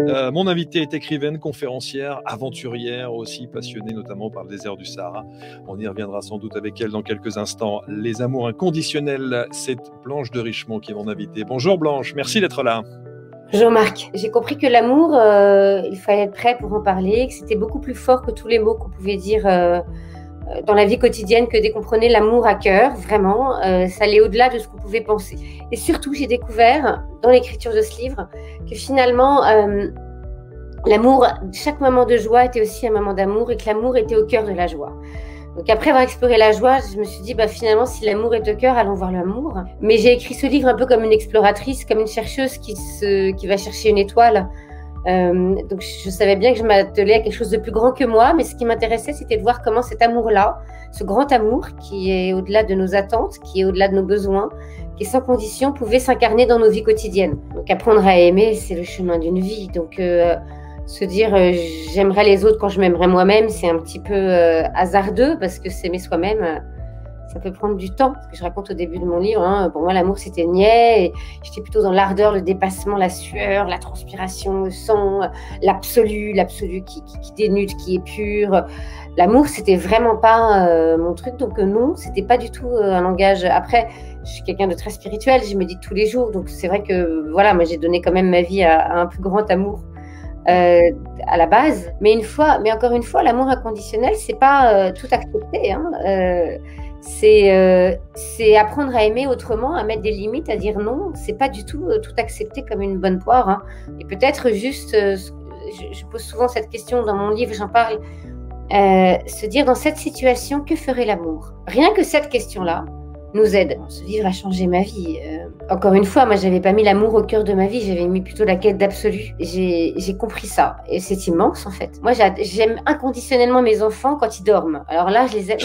Mon invitée est écrivaine, conférencière, aventurière aussi, passionnée notamment par le désert du Sahara. On y reviendra sans doute avec elle dans quelques instants. Les amours inconditionnels, c'est Blanche de Richemont qui est mon invitée. Bonjour Blanche, merci d'être là. Jean-Marc, j'ai compris que l'amour, il fallait être prêt pour en parler, que c'était beaucoup plus fort que tous les mots qu'on pouvait dire dans la vie quotidienne, que dès qu'on prenait l'amour à cœur, vraiment, ça allait au-delà de ce qu'on pouvait penser. Et surtout, j'ai découvert dans l'écriture de ce livre que finalement, l'amour, chaque moment de joie était aussi un moment d'amour et que l'amour était au cœur de la joie. Donc après avoir exploré la joie, je me suis dit, finalement, si l'amour est au cœur, allons voir l'amour. Mais j'ai écrit ce livre un peu comme une exploratrice, comme une chercheuse qui va chercher une étoile. Donc je savais bien que je m'attelais à quelque chose de plus grand que moi, mais ce qui m'intéressait, c'était de voir comment cet amour-là, ce grand amour qui est au-delà de nos attentes, qui est au-delà de nos besoins, qui est sans condition, pouvait s'incarner dans nos vies quotidiennes. Donc apprendre à aimer, c'est le chemin d'une vie. Donc se dire j'aimerais les autres quand je m'aimerais moi-même, c'est un petit peu hasardeux parce que s'aimer soi-même, ça peut prendre du temps. Ce que je raconte au début de mon livre, pour moi l'amour c'était niais, et j'étais plutôt dans l'ardeur, le dépassement, la sueur, la transpiration, le sang, l'absolu qui dénude, qui est pur. L'amour c'était vraiment pas mon truc, donc non, c'était pas du tout un langage. Après, je suis quelqu'un de très spirituel, je médite tous les jours, donc c'est vrai que voilà, moi j'ai donné quand même ma vie à un plus grand amour. À la base, mais encore une fois, l'amour inconditionnel, c'est pas tout accepter. C'est apprendre à aimer autrement, à mettre des limites, à dire non. C'est pas du tout tout accepter comme une bonne poire. Et peut-être juste, je pose souvent cette question dans mon livre, j'en parle, se dire dans cette situation, que ferait l'amour? Rien que cette question-là nous aide. Ce livre a changé ma vie. Encore une fois, moi, j'avais pas mis l'amour au cœur de ma vie, j'avais mis plutôt la quête d'absolu. J'ai compris ça, et c'est immense en fait. Moi, j'aime inconditionnellement mes enfants quand ils dorment. Alors là, je les aime.